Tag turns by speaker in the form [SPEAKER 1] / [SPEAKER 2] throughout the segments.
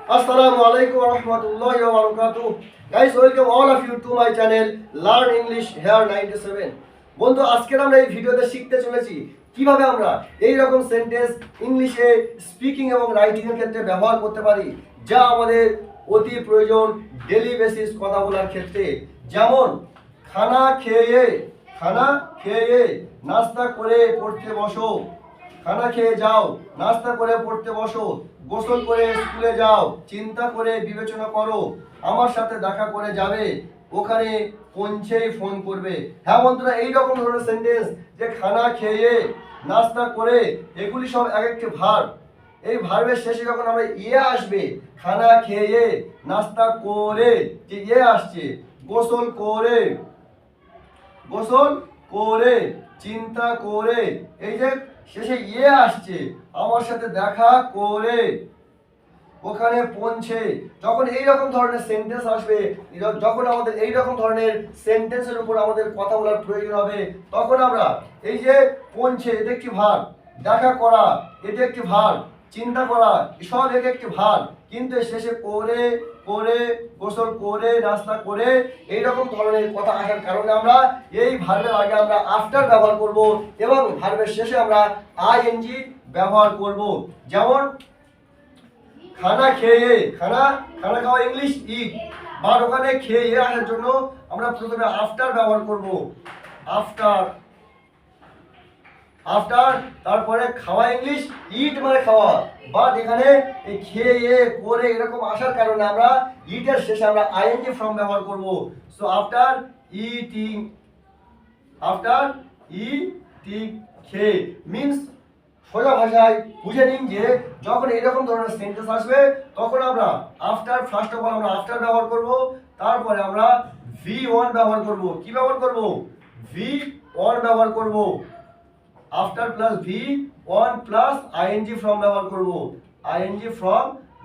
[SPEAKER 1] Assalamu alaikum wa rahmatullahi wa barakatuh. Guys, welcome all of you to my channel Learn English Here 97. বন্ধু, আজকের আমরা এই ভিডিওতে শিখতে চলেছি কিভাবে আমরা এই রকম সেন্টেন্স ইংলিশে স্পিকিং এবং রাইটিং এর ক্ষেত্রে ব্যবহার করতে পারি, যা আমাদের অতি প্রয়োজন ডেইলি বেসিস কথা বলার ক্ষেত্রে। যেমন খানা খেয়ে নাস্তা করে পড়তে বসো, খানা খেয়ে যাও, নাস্তা করে পড়তে বসো, গোসল করে স্কুলে যাও, চিন্তা করে বিবেচনা করো, আমার সাথে দেখা করে যাবে, ওখানে পৌঁছেই ফোন করবে। হ্যাঁ বন্ধুরা, এইরকম ধরনের সেন্টেন্স যে খানা খেয়ে নাস্তা করে, এগুলি সব এক একটি ভার্ব। এই ভার্বের শেষে যখন আমরা ইয়ে আসবে, খানা খেয়ে নাস্তা করে যে ইয়ে আসছে, গোসল করে চিন্তা করে, এই যে শেষে ইয়ে আসছে, আমার সাথে দেখা করে, ওখানে পৌঁছে। যখন এইরকম ধরনের সেন্টেন্স আসবে, যখন আমাদের এইরকম ধরনের সেন্টেন্সের উপর আমাদের কথা বলার প্রয়োজন হবে, তখন আমরা এই যে পৌঁছে, এটা একটি ভার্ব, দেখা করা এটা একটি ভার্ব, চিন্তা করা সব এক একটি ভার্ব, কিন্তু শেষে করে গোসল করে নাস্তা করে এইরকম ধরনের কথা আসার কারণে আমরা এই ভার্বের আগে আমরা আফটার ব্যবহার করব এবং ভার্বের শেষে আমরা আইএনজি ব্যবহার করব। যেমন খানা খাওয়া ইংলিশ ইট, বা ওখানে খেয়ে আসার জন্য আমরা প্রথমে আফটার ব্যবহার করব। আফটার তারপরে খাওয়া ইংলিশ ইট মানে খাওয়া, বাট এখানে এই খেয়ে করে এরকম আসার কারণে আমরা ইটের শেষে আমরা আইএনজি ফর্ম ব্যবহার করব। সো আফটার ইটিং খেয়ে মিন্স, সোজা ভাষায় বুঝে নিন যে যখন এরকম ধরনের সেন্টেন্স আসবে, তখন আমরা আফটার ফার্স্ট অফ অল আমরা আফটার ব্যবহার করব, তারপরে আমরা V1 ব্যবহার করব। কি ব্যবহার করব? V1 ব্যবহার করব। After plus V1 plus ING form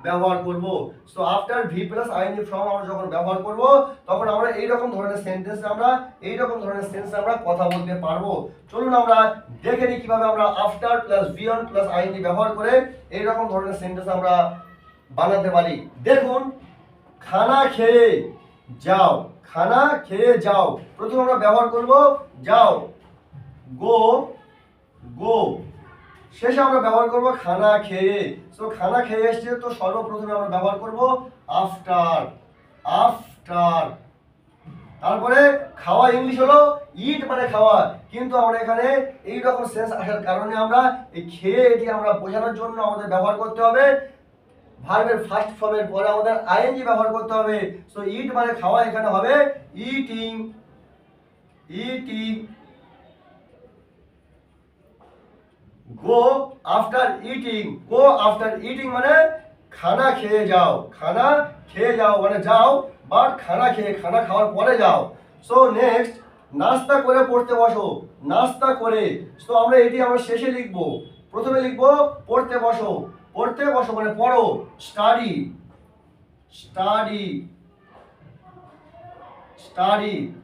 [SPEAKER 1] ব্যবহার করব। So after V plus ING form আমরা যখন ব্যবহার করব, তখন আমরা এইরকম ধরনের সেন্টেন্সে আমরা কথা বলতে পারবো। চলুন আমরা দেখে নিই কিভাবে আমরা after plus V1 plus ING ব্যবহার করে এইরকম ধরনের সেন্টেন্স আমরা বানাতে পারি। দেখুন, খানা খেয়ে যাও, প্রথমে আমরা ব্যবহার করব যাও, গো, শেষে আমরা ব্যবহার করব খানা খেয়ে। সো খানা খেয়ে এসছে, তো সর্বপ্রথমে আমরা ব্যবহার করব আফটার। তারপরে খাওয়া ইংলিশ হলো ইট মানে খাওয়া, কিন্তু আমরা এখানে এই রকম সেন্স আসার কারণে আমরা এই খেয়ে এটি আমরা বোঝানোর জন্য আমাদের ব্যবহার করতে হবে ভার্বের ফার্স্ট ফর্মের পরে আমাদের আইএনজি ব্যবহার করতে হবে। সো ইট মানে খাওয়া, এখানে হবে ইটিং। গো আফটার ইটিং মানে খানা খেয়ে যাও মানে যাও, বাট খানা খাওয়ার পরে যাও। সো নেক্সট, নাস্তা করে পড়তে বসো, সো আমরা এটি আমরা শেষে লিখব। প্রথমে লিখব পড়তে বসো মানে পড়ো, স্টাডি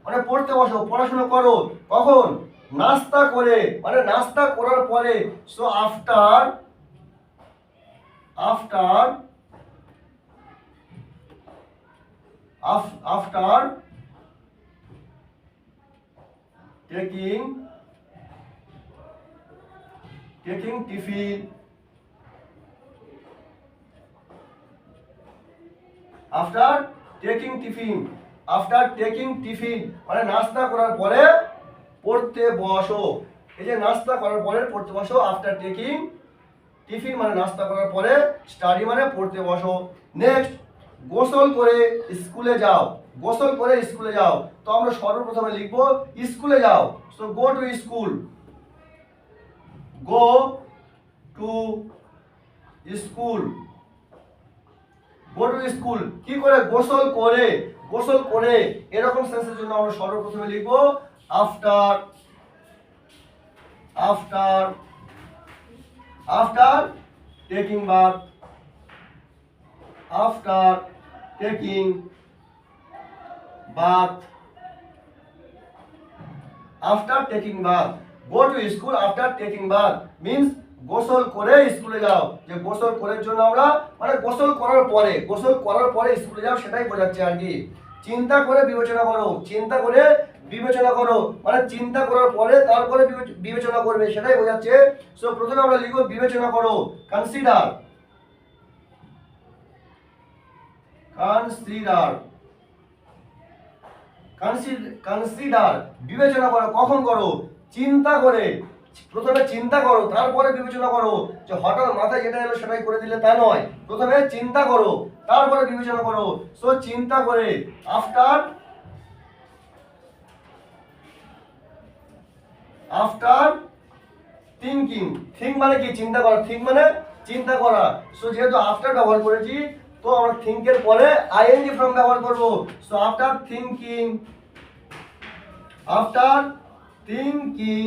[SPEAKER 1] মানে পড়তে বসো, পড়াশোনা করো। কখন? নাস্তা করে মানে নাস্তা করার পরে। So after taking tiffin, after taking tiffin মানে নাস্তা করার পরে পড়তে বসো। এই যে নাস্তা করার পরে পড়তে বসো, আফটার টেকিং টিফিন মানে নাস্তা করার পরে, স্টাডি মানে পড়তে বসো। নেক্সট, গোসল করে স্কুলে যাও, তো আমরা সর্বপ্রথমে লিখব স্কুলে যাও। সো গো টু স্কুল, কি করে? গোসল করে এরকম সেন্সের জন্য আমরা সর্বপ্রথমে লিখব after taking bath, After taking bath. Go to school after taking bath means গোসল করে স্কুলে যাও, যে গোসল করার জন্য আমরা মানে গোসল করার পরে স্কুলে যাও সেটাই বোঝাচ্ছে আর কি। চিন্তা করে বিবেচনা করো, চিন্তা করে বিবেচনা করো মানে চিন্তা করার পরে তারপরে বিবেচনা করবে সেটাই বোঝাচ্ছে। সো প্রথমে আমরা লিখব বিবেচনা করো, কনসিডার, কনসিডার, কনসিডার বিবেচনা করো, কখন করো? চিন্তা করে, প্রথমে চিন্তা করো তারপরে বিবেচনা করো, যে হঠাৎ মাথায় যেটা এলো সেটাই করে দিলে তা নয়, প্রথমে চিন্তা করো তারপরে বিবেচনা করো। সো চিন্তা করে, আফটার থিঙ্কিং, থিঙ্ক মানে কি? চিন্তা করা, থিঙ্ক মানে চিন্তা করা। সো যেহেতু আফটার ব্যবহার করেছি তো আমরা থিঙ্কের পরে আইএনজি ফর্ম ব্যবহার করব। So after thinking, after thinking,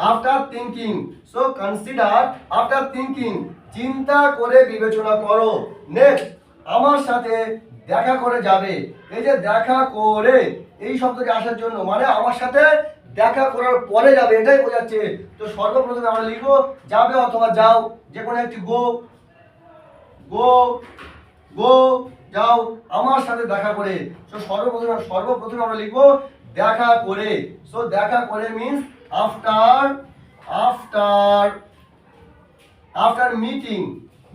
[SPEAKER 1] after thinking. So consider after thinking, চিন্তা করে বিবেচনা করো। নেক্সট, আমার সাথে দেখা করে যাবে। এই যে দেখা করে, এই শব্দটি আসার জন্য মানে আমার সাথে দেখা করার পরে যাবে এটাই বোঝাচ্ছে। তো সর্বপ্রথমে আমরা লিখবো যাবে অথবা যাও, যে কোনো একটি গো, গো, গো, যাও আমার সাথে দেখা করে। তো সর্বপ্রথমে আমরা লিখবো দেখা করে। সো দেখা করে means after, after, after meeting.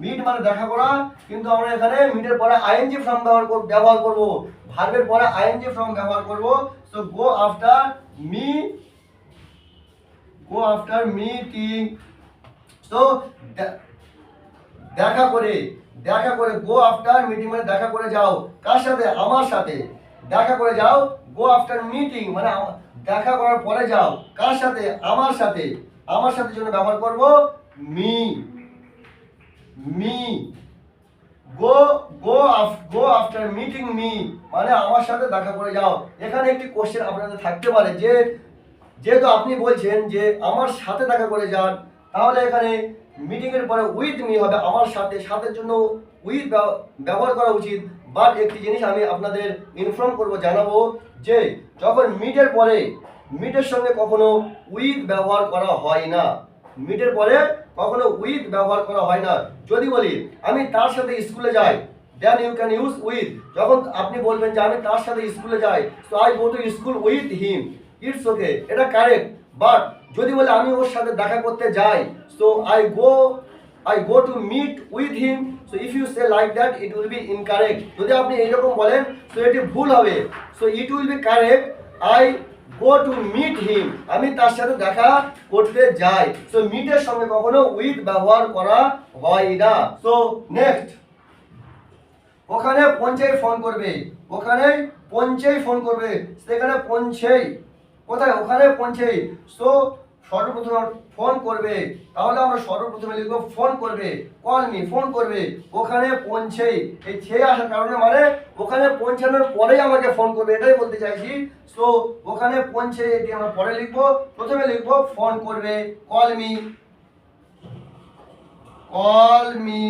[SPEAKER 1] Meet মানে দেখা করা, কিন্তু আমরা এখানে মিটের পরে আইএনজি ফর্ম ব্যবহার করব, ভার্বের পরে আইএনজি ফর্ম ব্যবহার করব। সো গো আফটার মি, গো আফটার মিটিং। সো দেখা করে, দেখা করে, গো আফটার মিটিং মানে দেখা করে যাও, কার সাথে? আমার সাথে। দেখা করে যাও, গো আফটার মিটিং মানে দেখা করার পরে যাও, কার সাথে? আমার সাথে। আমার সাথে জন্য ব্যবহার করব মি, মি। গো গো আফটার মিটিং মি মানে আমার সাথে দেখা করে যাও। এখানে একটি কোশ্চেন আপনাদের থাকতে পারে যে যেহেতু আপনি বলছেন যে আমার সাথে দেখা করে যান, তাহলে এখানে মিটিং এর পরে উইথ মি হবে, আমার সাথে, সাথের জন্য উইথ ব্যবহার করা উচিত। বাট একটি জিনিস আমি আপনাদের ইনফর্ম করব, জানাবো যে যখন মিটের পরে, মিটের সঙ্গে কখনো উইথ ব্যবহার করা হয় না, মিটের পরে কখনো উইথ ব্যবহার করা হয় না। যদি বলি আমি তার সাথে স্কুলে যাই, then you can use with. যখন আপনি বলবেন যে আমি তার সাথে স্কুলে যাই, so I go to school with him, it's okay, এটা কারেক্ট। বাট যদি বলে আমি ওর সাথে দেখা করতে যাই, so I go to meet with him. So if you say like that, it will be incorrect. যদি আপনি এইরকম বলেন তো এটি ভুল হবে। So it will be correct, I go to meet him, আমি তার সাথে দেখা করতে যাই। So meet এর সঙ্গে কখনো with ব্যবহার করা হয় না। So next, ওখানে পৌঁছেই ফোন করবে, ওখানে পৌঁছেই ফোন করবে, সেখানে পৌঁছেই, কোথায়? ওখানে পৌঁছেই। সো সর্বপ্রথম ফোন করবে, তাহলে আমরা সর্বপ্রথমে লিখবো ফোন করবে, কল মি, ফোন করবে। ওখানে পৌঁছেই, এই ছে আসার কারণে মানে ওখানে পৌঁছানোর পরেই আমাকে ফোন করবে এটাই বলতে চাইছি। সো ওখানে পৌঁছে এটি আমরা পরে লিখবো, প্রথমে লিখবো ফোন করবে, call me, call me,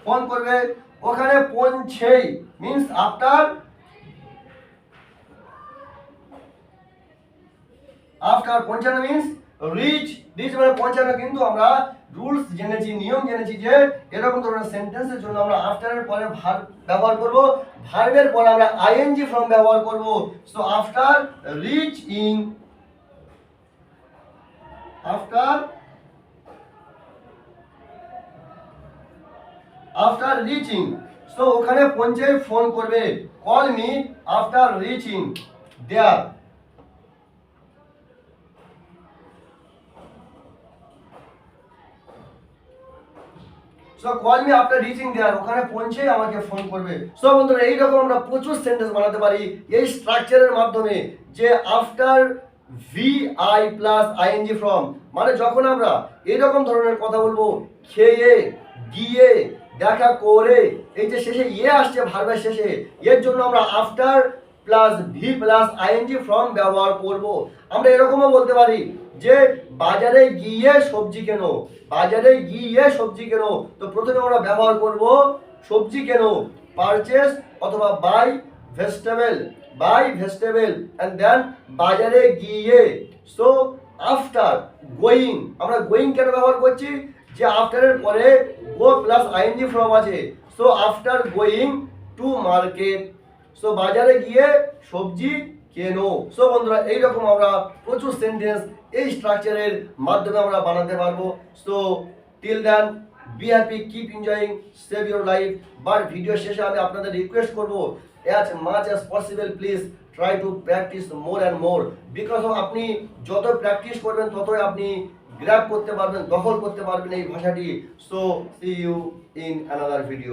[SPEAKER 1] phone করবে। ওখানে পৌঁছেই মিন্স আফটার, আফটার পৌঁছানো মিন্স রিচ, রিচ মানে পৌঁছানো। কিন্তু আমরা রুলস জেনেছি, নিয়ম জেনেছি যে এরকম ধরনের সেন্টেন্সের জন্য আমরা আফটারের পরে ভার্ব ব্যবহার করব, ভার্বের পরে আমরা আইএনজি ফর্ম ব্যবহার করব। So after reach in, after, after reaching. So ওখানে পৌঁছে ফোন করবে, call me after reaching there. So call me after reaching there, ওখানে পৌঁছে আমাকে ফোন করবে। সো বন্ধুরা এইরকম আমরা প্রচুর সেন্টেন্স বানাতে পারি এই স্ট্রাকচারের মাধ্যমে, যে after V I plus ING form মানে যখন আমরা এরকম ধরনের কথা বলবো, খেয়ে, গিয়ে, দেখা করে, এই যে শেষে ইয়ে আসছে ভার্বের শেষে, এর জন্য আমরা after plus V plus ING form ব্যবহার করব। আমরা এরকমও বলতে পারি যে বাজারে গিয়ে সবজি কেন, বাজারে গিয়ে সবজি কেন। তো প্রথমে আমরা ব্যবহার করব সবজি কেন, পারচেস অথবা buy vegetable, buy vegetable, and then বাজারে গিয়ে। সো আফটার গোয়িং, আমরা গোয়িং কেন ব্যবহার করছি, যে আফটারের পরে গো প্লাস আইএনজি ফর্ম আছে। So after going to market, so বাজারে গিয়ে সবজি কেনো। সো বন্ধুরা এইরকম আমরা প্রচুর সেন্টেন্স এই স্ট্রাকচারের মাধ্যমে আমরা বানাতে পারবো। So till then be happy, keep enjoying, save your life. But video শেষে আমি আপনাদের রিকোয়েস্ট করবো, as much as possible please try to practice more and more, because আপনি যত প্র্যাকটিস করবেন ততই আপনি গ্র্যাব করতে পারবেন, দখল করতে পারবেন এই ভাষাটি। So see you in another video.